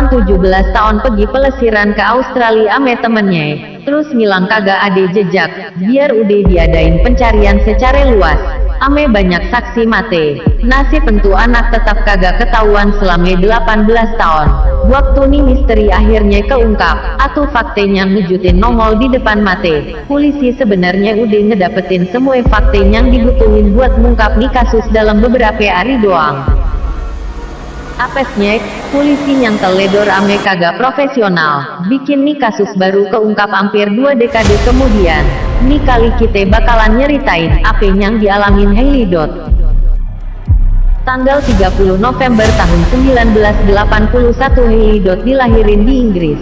orang 17 tahun pergi pelesiran ke Australia ame temennya, terus ngilang kagak ade jejak, biar udah diadain pencarian secara luas. Ame banyak saksi mate, nasib tentu anak tetap kagak ketahuan selama 18 tahun. Waktu nih misteri akhirnya keungkap, atuh faktenya ngejutin nongol di depan mate. Polisi sebenarnya udah ngedapetin semua fakta yang dibutuhin buat mengungkap nih kasus dalam beberapa hari doang. Apesnya, polisi yang teledor ame kagak profesional, bikin nih kasus baru keungkap hampir 2 dekade kemudian. Nih kali kita bakalan nyeritain apa yang dialamin Hailey Dot. Tanggal 30 November tahun 1981 Hailey Dot dilahirin di Inggris.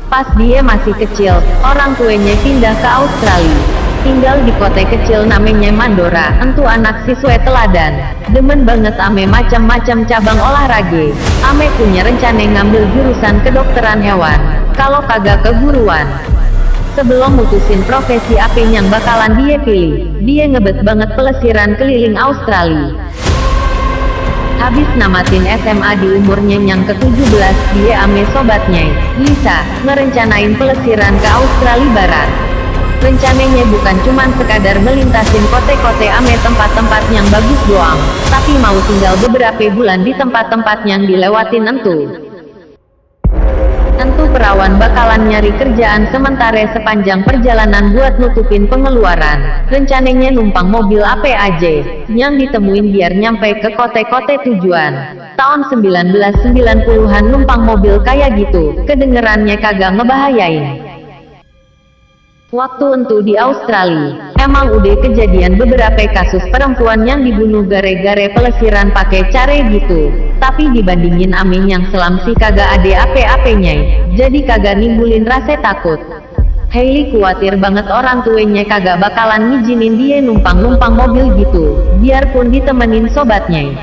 Pas dia masih kecil, orang tuanya pindah ke Australia. Tinggal di kota kecil namanya Mandora, entu anak siswa teladan. Demen banget ame macam-macam cabang olahraga. Ame punya rencana ngambil jurusan kedokteran hewan, kalau kagak keguruan. Sebelum mutusin profesi apa yang bakalan dia pilih, dia ngebet banget pelesiran keliling Australia. Habis namatin SMA di umurnya yang ke-17, dia ame sobatnya, Lisa, ngerencanain pelesiran ke Australia Barat. Rencananya bukan cuman sekadar melintasin kote-kote ame tempat-tempat yang bagus doang, tapi mau tinggal beberapa bulan di tempat-tempat yang dilewatin entu. Tentu perawan bakalan nyari kerjaan sementara sepanjang perjalanan buat nutupin pengeluaran. Rencananya numpang mobil apa aja yang ditemuin biar nyampe ke kote-kote tujuan. Tahun 1990-an numpang mobil kayak gitu, kedengerannya kagak ngebahayain. Waktu entu di Australia, emang udah kejadian beberapa kasus perempuan yang dibunuh gara-gara pelesiran pakai cara gitu. Tapi dibandingin ame yang selam sih kagak ada apa-apanya, jadi kagak nimbulin rasa takut. Hailey khawatir banget orang tuanya kagak bakalan ngizinin dia numpang-numpang mobil gitu, biarpun ditemenin sobatnya.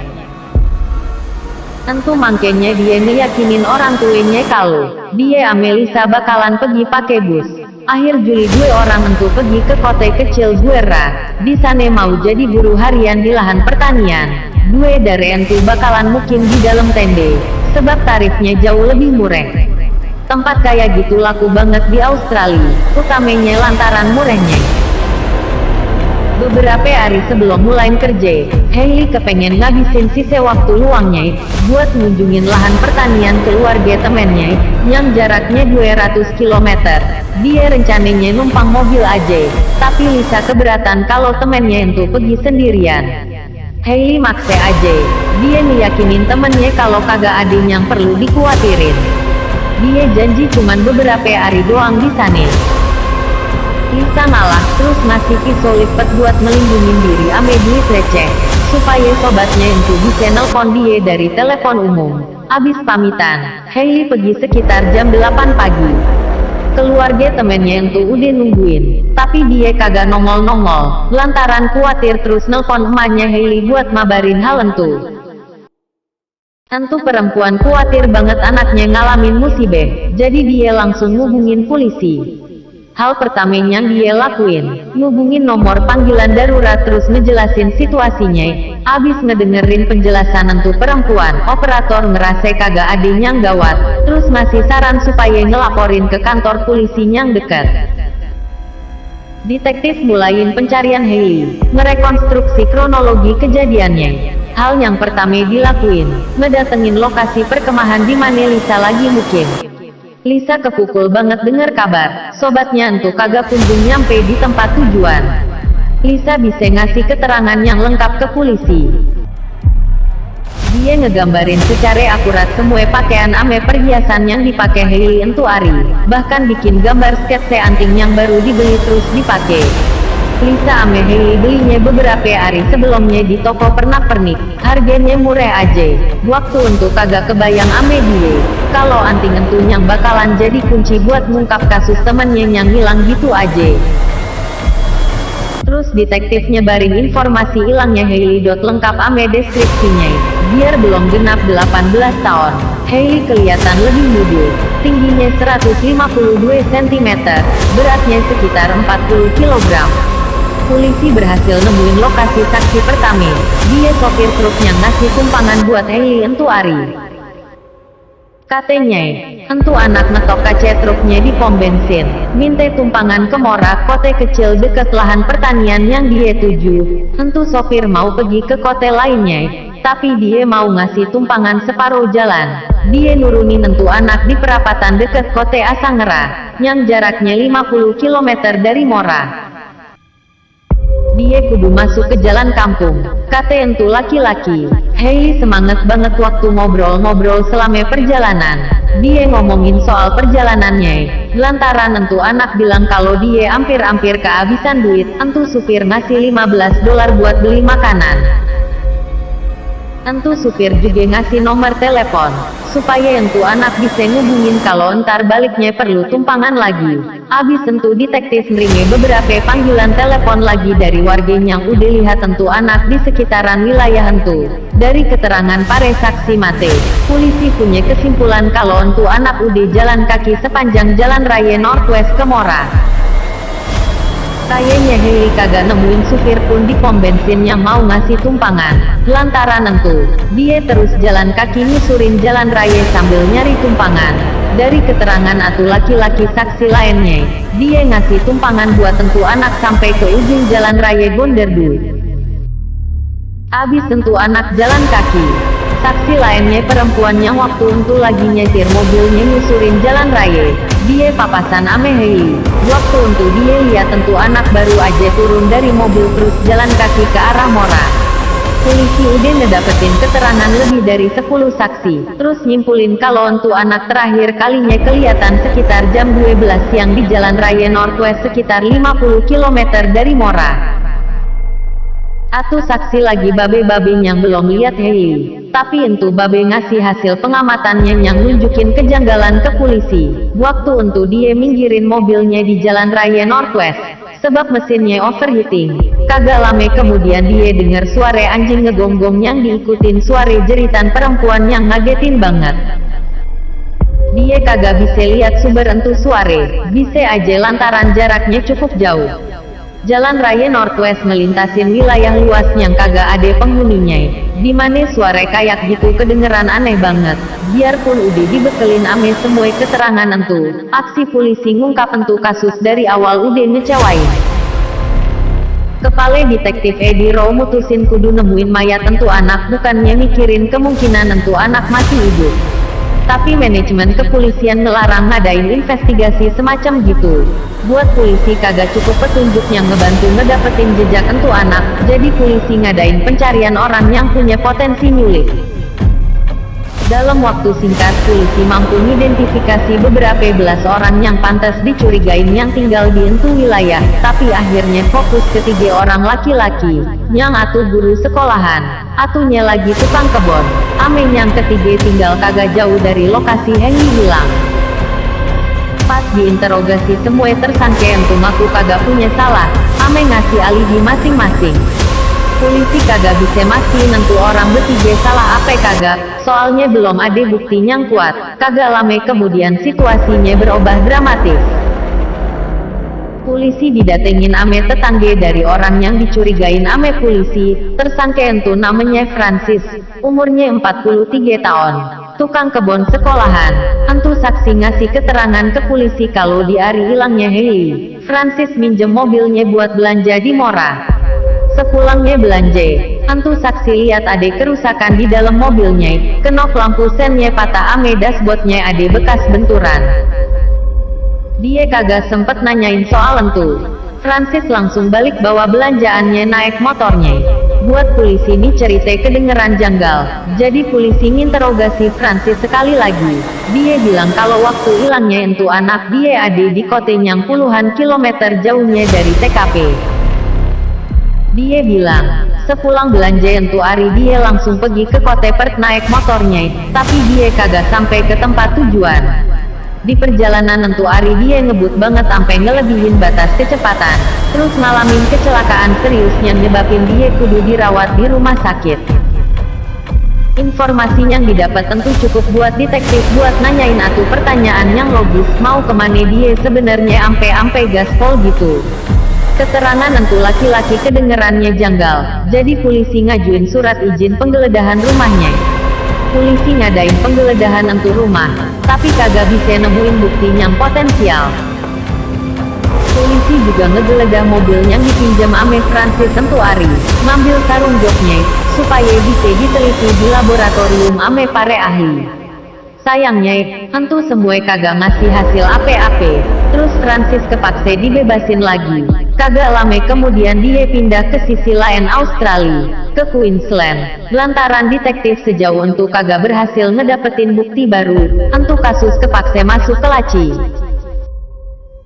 Tentu makanya dia ngeyakinin orang tuanya kalau dia ame Lisa bakalan pergi pakai bus. Akhir Juli 2 orang entu pergi ke kota kecil Guerra. Di sana mau jadi buruh harian di lahan pertanian. 2 dari entu bakalan mukim di dalam tenda, sebab tarifnya jauh lebih murah. Tempat kayak gitu laku banget di Australia, utamanya lantaran murahnya. Beberapa hari sebelum mulai kerja, Hailey kepengen ngabisin sisa waktu luangnya buat ngunjungin lahan pertanian keluarga temennya yang jaraknya 200 km. Dia rencananya numpang mobil aja, tapi Lisa keberatan kalau temennya itu pergi sendirian. Hailey maksa aja, dia ngeyakinin temennya kalau kagak ada yang perlu dikhawatirin. Dia janji cuman beberapa hari doang di sana. Lisa malah terus ngasih pisau lipat buat melindungi diri ame duit receh, supaya sobatnya itu bisa nelpon dia dari telepon umum. Abis pamitan, Hailey pergi sekitar jam 8 pagi. Keluarga temennya itu udah nungguin, tapi dia kagak nongol-nongol, lantaran khawatir terus nelpon emaknya Hailey buat mabarin hal entu. Tentu perempuan khawatir banget anaknya ngalamin musibah, jadi dia langsung ngubungin polisi. Hal pertama yang dia lakuin, ngubungin nomor panggilan darurat terus ngejelasin situasinya. Abis ngedengerin penjelasan entu perempuan, operator ngerasa kagak ada yang gawat, terus ngasih saran supaya ngelaporin ke kantor polisi yang dekat. Detektif mulain pencarian Hailey, merekonstruksi kronologi kejadiannya. Hal yang pertama dilakuin, ngedatengin lokasi perkemahan di mana Lisa lagi mukim. Lisa kepukul banget dengar kabar, sobatnya entu kagak kunjung nyampe di tempat tujuan. Lisa bisa ngasih keterangan yang lengkap ke polisi. Dia ngegambarin secara akurat semua pakaian ame perhiasan yang dipakai Hailey entu ari, bahkan bikin gambar sketsa anting yang baru dibeli terus dipakai. Lisa ame Hailey belinya beberapa hari sebelumnya di toko pernak-pernik, harganya murah aja. Waktu untuk kagak kebayang ame dia, kalau anting entu yang bakalan jadi kunci buat mengungkap kasus temennya yang hilang gitu aja. Terus detektif nyebarin informasi hilangnya Hailey Dot lengkap ame deskripsinya. Biar belum genap 18 tahun, Hailey kelihatan lebih muda, tingginya 152 cm, beratnya sekitar 40 kg. Polisi berhasil nemuin lokasi saksi pertama, dia sopir truk yang ngasih tumpangan buat Hailey entu ari. Katanya, entu anak ngetok kaca truknya di pom bensin, minta tumpangan ke Mora, kote kecil deket lahan pertanian yang dia tuju. Entu sopir mau pergi ke kote lainnya, tapi dia mau ngasih tumpangan separuh jalan. Dia nurunin entu anak di perapatan deket kote Asangera, yang jaraknya 50 km dari Mora. Dia kudu masuk ke jalan kampung, kata entu laki-laki. Hei semangat banget waktu ngobrol-ngobrol selama perjalanan. Dia ngomongin soal perjalanannya, lantaran entu anak bilang kalau dia hampir-hampir kehabisan duit. Entu supir ngasih $15 buat beli makanan. Entu supir juga ngasih nomor telepon, supaya entu anak bisa ngubungin kalau entar baliknya perlu tumpangan lagi. Abis entu detektif neringe beberapa panggilan telepon lagi dari warga yang udah lihat entu anak di sekitaran wilayah entu. Dari keterangan para saksi mate, polisi punya kesimpulan kalau entu anak udah jalan kaki sepanjang jalan raya Northwest ke Mora. Kayaknya Hei kagak nemuin supir pun di pom bensin yang mau ngasih tumpangan. Lantaran entu, dia terus jalan kaki nyusurin jalan raya sambil nyari tumpangan. Dari keterangan atu laki-laki saksi lainnya, dia ngasih tumpangan buat entu anak sampai ke ujung jalan raya Gonderdu. Abis entu anak jalan kaki, saksi lainnya perempuan yang waktu entu lagi nyetir mobilnya nyusurin jalan raya. Dia papasan ame Hei. Waktu entu dia lihat entu anak baru aja turun dari mobil terus jalan kaki ke arah Mora. Polisi udah ngedapetin keterangan lebih dari 10 saksi, terus nyimpulin kalau entu anak terakhir kalinya kelihatan sekitar jam 12 siang di jalan raya Northwest sekitar 50 km dari Mora. Atu saksi lagi babe-babe yang belum lihat Hei. Tapi entu babe ngasih hasil pengamatannya yang nunjukin kejanggalan ke polisi. Waktu entu dia minggirin mobilnya di jalan raya Northwest, sebab mesinnya overheating. Kagak lama kemudian dia dengar suara anjing ngegonggong yang diikutin suara jeritan perempuan yang ngagetin banget. Dia kagak bisa lihat sumber entu suara, bisa aja lantaran jaraknya cukup jauh. Jalan raya Northwest melintasin wilayah luas yang kagak ada penghuninya, dimana suara kayak gitu kedengeran aneh banget. Biarpun udah dibekelin ame semua keterangan entu, aksi polisi ngungkap entu kasus dari awal udah ngecewain. Kepala detektif Eddie Rowe mutusin kudu nemuin mayat entu anak, bukannya mikirin kemungkinan entu anak masih hidup. Tapi manajemen kepolisian ngelarang ngadain investigasi semacam gitu. Buat polisi kagak cukup petunjuk yang ngebantu ngedapetin jejak entu anak, jadi polisi ngadain pencarian orang yang punya potensi nyulik. Dalam waktu singkat polisi mampu mengidentifikasi beberapa belas orang yang pantas dicurigain yang tinggal di entu wilayah, tapi akhirnya fokus ke 3 orang laki-laki, yang atu guru sekolahan, atunya lagi tukang kebon, ame yang ketiga tinggal kagak jauh dari lokasi Henry hilang. Pas diinterogasi semua tersangka entu ngaku kagak punya salah, ame ngasih alibi masing-masing. Polisi kagak bisa mastiin nentu orang bertiga salah apa kagak, soalnya belum ada bukti yang kuat. Kagak lama kemudian situasinya berubah dramatis. Polisi didatengin ame tetangga dari orang yang dicurigain ame polisi. Tersangka entu namanya Francis, umurnya 43 tahun, tukang kebun sekolahan. Entu saksi ngasih keterangan ke polisi kalau di hari hilangnya Hei, Francis minjem mobilnya buat belanja di Mora. Sepulangnya belanja, entu saksi lihat ada kerusakan di dalam mobilnya, kenop lampu sennya patah ame dashboardnya ada bekas benturan. Dia kagak sempet nanyain soal entu. Francis langsung balik bawa belanjaannya naik motornya. Buat polisi ini cerita kedengeran janggal, jadi polisi nginterogasi Francis sekali lagi. Dia bilang kalau waktu hilangnya entu anak dia ada di kota yang puluhan kilometer jauhnya dari TKP. Dia bilang, sepulang belanja entu hari dia langsung pergi ke kota Perth naik motornya, tapi dia kagak sampai ke tempat tujuan. Di perjalanan entu hari dia ngebut banget sampai ngelebihin batas kecepatan, terus ngalamin kecelakaan serius yang nyebabin dia kudu dirawat di rumah sakit. Informasi yang didapat tentu cukup buat detektif buat nanyain atu pertanyaan yang logis, mau kemana dia sebenarnya ampe gaspol gitu. Keterangan entu laki-laki kedengerannya janggal, jadi polisi ngajuin surat izin penggeledahan rumahnya. Polisi ngadain penggeledahan entu rumah, tapi kagak bisa nemuin bukti yang potensial. Polisi juga ngegeledah mobil yang dipinjam ame Francis entu Ari, ngambil sarung joknya, supaya bisa diteliti di laboratorium ame pare ahli. Sayangnya, entu semua kagak ngasih hasil ape-ape, terus Francis kepaksa dibebasin lagi. Kagak lama kemudian dia pindah ke sisi lain Australia, ke Queensland, lantaran detektif sejauh entu kagak berhasil ngedapetin bukti baru, entu kasus kepaksa masuk ke laci.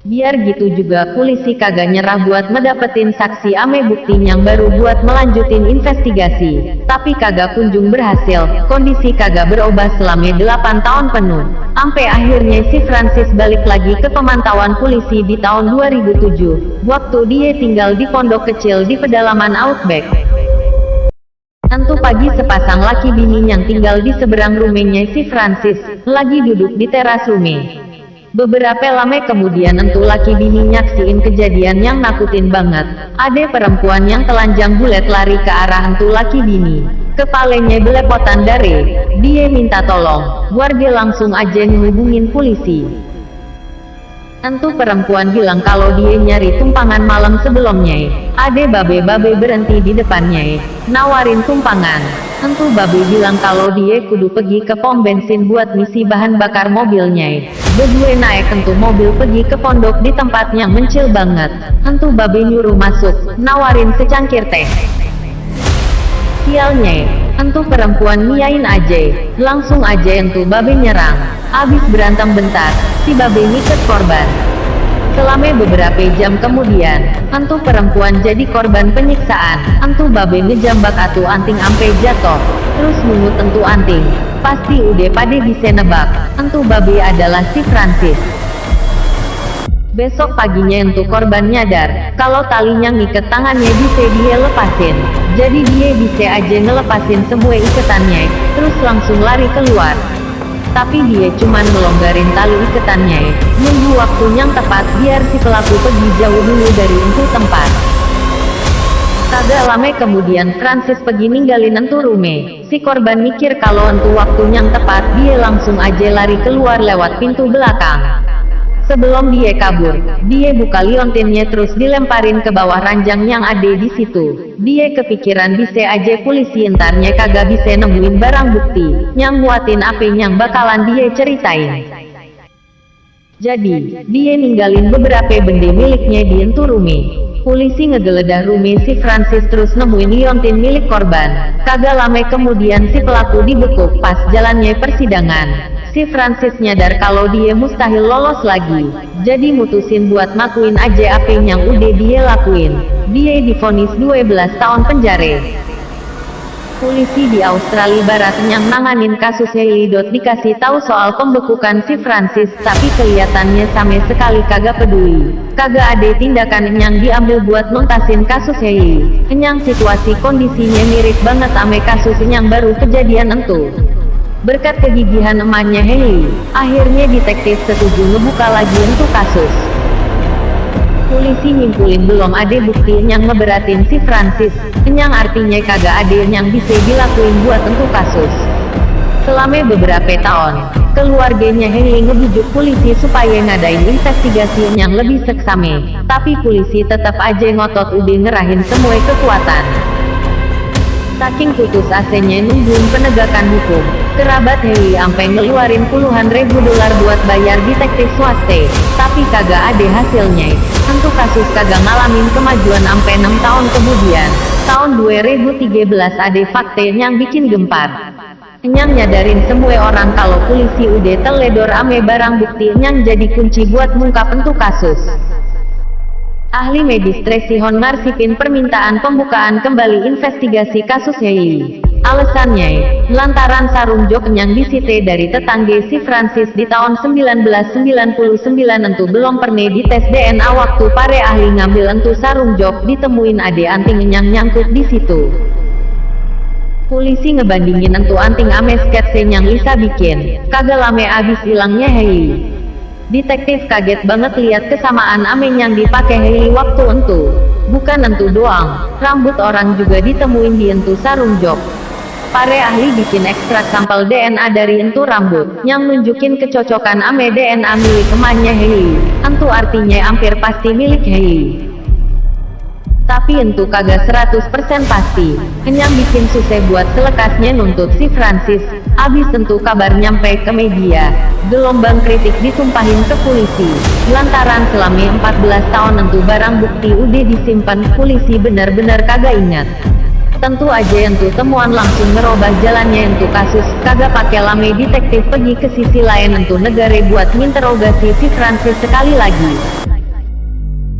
Biar gitu juga polisi kagak nyerah buat ngedapetin saksi ame bukti yang baru buat melanjutin investigasi, tapi kagak kunjung berhasil. Kondisi kagak berubah selama 8 tahun penuh, sampai akhirnya si Francis balik lagi ke pemantauan polisi di tahun 2007, waktu dia tinggal di pondok kecil di pedalaman Outback. Tentu pagi sepasang laki bini yang tinggal di seberang rumahnya si Francis, lagi duduk di teras rumah. Beberapa lama kemudian entu laki bini nyaksiin kejadian yang nakutin banget. Ada perempuan yang telanjang bulet lari ke arah entu laki bini. Kepalanya belepotan darah. Dia minta tolong. Warga langsung aja ngehubungin polisi. Entu perempuan bilang kalau dia nyari tumpangan malam sebelumnya. Ada babe-babe berhenti di depannya, nawarin tumpangan. Entu babe bilang kalau dia kudu pergi ke pom bensin buat ngisi bahan bakar mobilnya. Berdua naik entu mobil pergi ke pondok di tempat yang mencil banget. Entu babe nyuruh masuk, nawarin secangkir teh. Sialnya, entu perempuan miain aja, langsung aja entu babe nyerang. Abis berantem bentar, si babe ngikat korban. Selama beberapa jam kemudian, entu perempuan jadi korban penyiksaan. Entu babe ngejambak atu anting ampe jatuh, terus mungut entu anting. Pasti udah pade bisa nebak, entu babe adalah si Francis. Besok paginya entu korban nyadar, kalau talinya ngiket tangannya bisa dia lepasin. Jadi dia bisa aja ngelepasin semua iketannya, terus langsung lari keluar. Tapi dia cuman melonggarin tali iketannya, nunggu waktu yang tepat biar si pelaku pergi jauh dulu dari entu tempat. Kagak lama kemudian Francis pergi ninggalin entu rumah. Si korban mikir kalau entu waktu yang tepat, dia langsung aja lari keluar lewat pintu belakang. Sebelum dia kabur, dia buka liontinnya terus dilemparin ke bawah ranjang yang ada di situ. Dia kepikiran bisa aja polisi entarnya kagak bisa nemuin barang bukti yang nguatin apa yang bakalan dia ceritain. Jadi, dia ninggalin beberapa benda miliknya di entu rumah. Polisi ngegeledah rumah si Francis terus nemuin liontin milik korban. Kagak lama kemudian si pelaku dibekuk pas jalannya persidangan. Si Francis nyadar kalau dia mustahil lolos lagi, jadi mutusin buat makuin aja apa yang udah dia lakuin. Dia divonis 12 tahun penjara. Polisi di Australia Barat yang nanganin kasus Hailey dikasih tahu soal pembekukan si Francis, tapi kelihatannya sama sekali kagak peduli. Kagak ada tindakan yang diambil buat nuntasin kasus Hailey. Situasi kondisinya mirip banget ame kasus yang baru kejadian entu. Berkat kegigihan emaknya Hailey, akhirnya detektif setuju ngebuka lagi untuk kasus. Polisi nyimpulin belum ada bukti yang ngeberatin si Francis, yang artinya kagak ada yang bisa dilakuin buat untuk kasus. Selama beberapa tahun, keluarganya Hailey ngebujuk polisi supaya ngadain investigasi yang lebih seksama, tapi polisi tetap aja ngotot udah ngerahin semua kekuatan. Saking putus asenya nungguin penegakan hukum, kerabat Hailey ampe ngeluarin puluhan ribu dolar buat bayar detektif swasta, tapi kagak ada hasilnya. Tentu kasus kagak ngalamin kemajuan ampe 6 tahun kemudian. Tahun 2013 ada fakta yang bikin gempar. Yang nyadarin semua orang kalau polisi udah teledor ame barang bukti yang jadi kunci buat ngungkap entu kasus. Ahli medis Tracy Hon ngarsipin permintaan pembukaan kembali investigasi kasus Hailey. Alasannya, lantaran sarung jok yang disita dari tetangga si Francis di tahun 1999 entu belum pernah dites DNA waktu pare ahli ngambil entu sarung jok ditemuin ada anting yang nyangkut di situ. Polisi ngebandingin entu anting ame sketsa yang Lisa bikin, kagak lama abis hilangnya Hailey. Detektif kaget banget lihat kesamaan ame yang dipakai Hailey waktu entu. Bukan entu doang, rambut orang juga ditemuin di entu sarung jok. Pare ahli bikin ekstrak sampel DNA dari entu rambut, yang nunjukin kecocokan ame DNA milik emaknya Hailey. Entu artinya hampir pasti milik Hailey. Tapi entu kagak 100% pasti. Yang bikin susah buat selekasnya nuntut si Francis. Abis tentu kabar nyampe ke media, gelombang kritik ditumpahin ke polisi. Lantaran selama 14 tahun entu barang bukti udah disimpan, polisi bener-bener kagak ingat. Tentu aja entu temuan langsung ngerubah jalannya entu kasus, kagak pakai lame detektif pergi ke sisi lain entu negara buat minterogasi si Francis sekali lagi.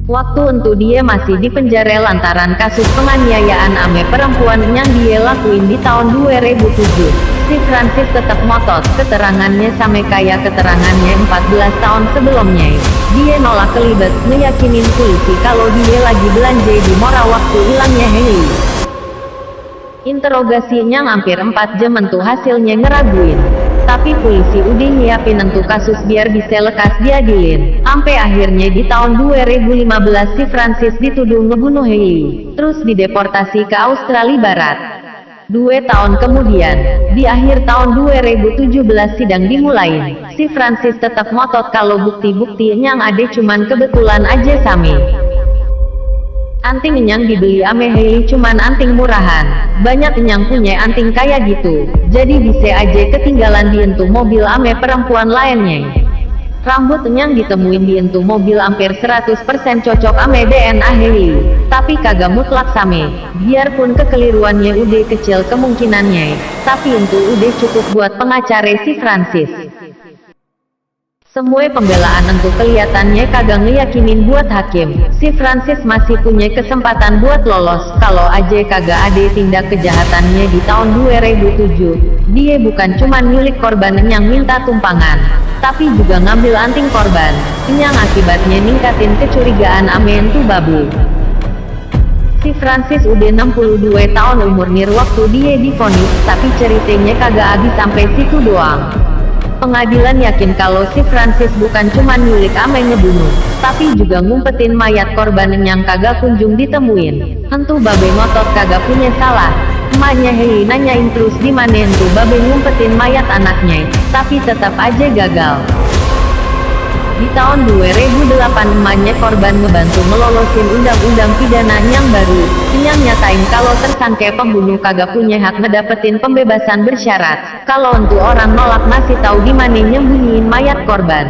Waktu entu dia masih di penjara lantaran kasus penganiayaan ame perempuan yang dia lakuin di tahun 2007. Si Francis tetap ngotot keterangannya sama kayak keterangannya 14 tahun sebelumnya. Dia nolak kelibet, ngeyakinin polisi kalau dia lagi belanja di Mora waktu hilangnya Hailey. Interogasinya hampir 4 jam entu hasilnya ngeraguin. Tapi polisi udah nyiapin entu kasus biar bisa lekas diadilin. Ampe akhirnya di tahun 2015 si Francis dituduh ngebunuh Hailey, terus dideportasi ke Australia Barat. 2 tahun kemudian, di akhir tahun 2017 sidang dimulai. Si Francis tetap ngotot kalau bukti-bukti yang ada cuman kebetulan aja same. Anting yang dibeli ame Hailey cuman anting murahan. Banyak yang punya anting kayak gitu, jadi bisa aja ketinggalan di entu mobil ame perempuan lainnya. Rambut yang ditemuin di entu mobil hampir 100% cocok ame DNA Hailey, tapi kagak mutlak same. Biarpun kekeliruannya udah kecil kemungkinannya, tapi entu udah cukup buat pengacara si Francis. Semua pembelaan entu kelihatannya kagak ngeyakinin buat hakim. Si Francis masih punya kesempatan buat lolos, kalau aja kagak ada tindak kejahatannya di tahun 2007. Dia bukan cuma nyulik korban yang minta tumpangan, tapi juga ngambil anting korban, yang akibatnya ningkatin kecurigaan ame entu babu. Si Francis udah 62 tahun umurnya waktu dia divonis, tapi ceritanya kagak habis sampai situ doang. Pengadilan yakin kalau si Francis bukan cuma nyulik ame ngebunuh, tapi juga ngumpetin mayat korban yang kagak kunjung ditemuin. Entu babe ngotot kagak punya salah. Emaknya Hailey nanyain terus di mana entu babe ngumpetin mayat anaknya, tapi tetap aja gagal. Di tahun 2008 emaknya korban ngebantu melolosin undang-undang pidana yang baru, yang nyatain kalau tersangka pembunuh kagak punya hak ngedapetin pembebasan bersyarat, kalau entu orang nolak ngasih tahu di mana nyembunyiin mayat korban.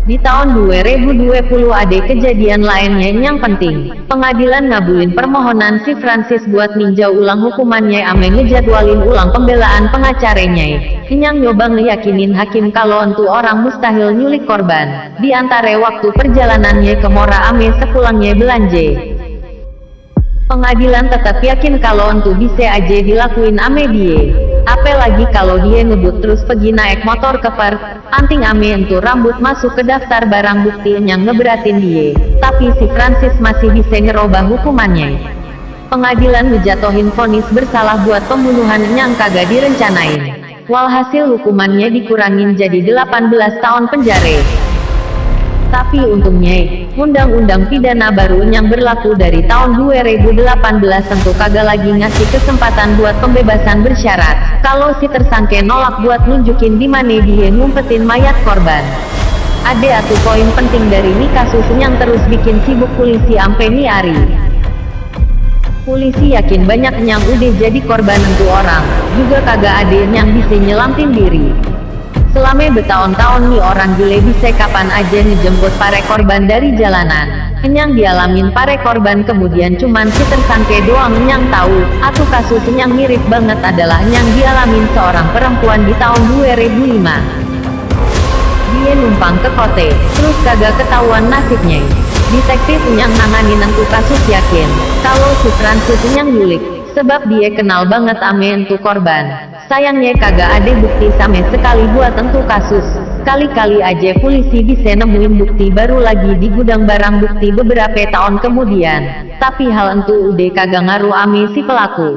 Di tahun 2020 ada kejadian lainnya yang penting. Pengadilan ngabulin permohonan si Francis buat ninjau ulang hukumannya ame ngejadwalin ulang pembelaan pengacaranya. Yang nyoba ngeyakinin hakim kalau entu orang mustahil nyulik korban, di antara waktu perjalanannya ke Mora ame sepulangnya belanja. Pengadilan tetap yakin kalau entu bisa aja dilakuin ame dia. Apalagi kalau dia ngebut terus pergi naik motor ke park, anting ame entu rambut masuk ke daftar barang bukti yang ngeberatin dia. Tapi si Francis masih bisa ngerubah hukumannya. Pengadilan ngejatohin vonis bersalah buat pembunuhan yang kagak direncanain. Walhasil hukumannya dikurangin jadi 18 tahun penjara. Tapi untungnya, undang-undang pidana baru yang berlaku dari tahun 2018 tentu kagak lagi ngasih kesempatan buat pembebasan bersyarat, kalau si tersangka nolak buat nunjukin di mana dia ngumpetin mayat korban. Ada atu poin penting dari ini kasus yang terus bikin sibuk polisi ampe nih hari. Polisi yakin banyak yang udah jadi korban entu orang, juga kagak ada yang bisa nyelamatin diri. Selama bertahun-tahun nih orang gile bisa kapan aja ngejemput pare korban dari jalanan. Yang dialamin pare korban kemudian cuman si tersangka doang yang tahu. Atau kasus yang mirip banget adalah yang dialamin seorang perempuan di tahun 2005. Dia numpang ke kote, terus kagak ketahuan nasibnya. Detektif yang nanganin entu kasus yakin kalau si Francis yang nyulik, sebab dia kenal banget ame entu korban. Sayangnya kagak ada bukti sama sekali buat entu kasus. Kali-kali aja polisi bisa nemuin bukti baru lagi di gudang barang bukti beberapa tahun kemudian. Tapi hal entu udah kagak ngaruh ame si pelaku.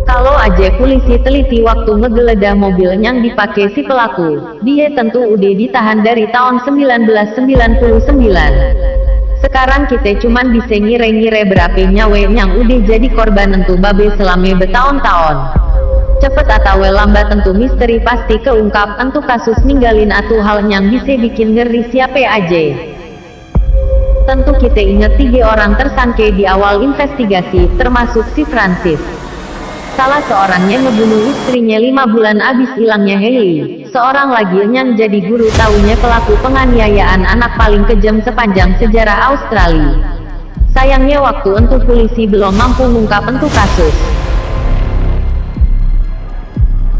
Kalau aja polisi teliti waktu ngegeledah mobil yang dipakai si pelaku, dia tentu udah ditahan dari tahun 1999. Sekarang kita cuman bisa ngire-ngire berape nyawe yang udah jadi korban entu babe selama bertahun-tahun. Cepet atau lambat tentu misteri pasti keungkap, entu kasus ninggalin atu hal yang bisa bikin ngeri siapa aja. Tentu kita inget 3 orang tersangka di awal investigasi, termasuk si Francis. Salah seorangnya ngebunuh istrinya 5 bulan abis hilangnya Hailey. Seorang lagi yang jadi guru taunya pelaku penganiayaan anak paling kejam sepanjang sejarah Australia. Sayangnya waktu entu polisi belum mampu ngungkap entu kasus.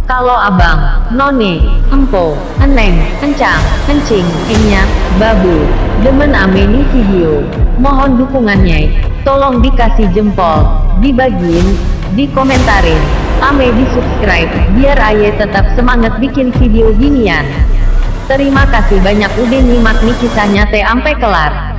Kalau abang, none, empo, eneng, kencang, kencing, enyak, babu, demen ame nih video, mohon dukungannya, tolong dikasih jempol, dibagiin, dikomentarin, ame di subscribe, biar aye tetap semangat bikin video ginian. Terima kasih banyak udah nyimak nih kisahnya teh ampe kelar.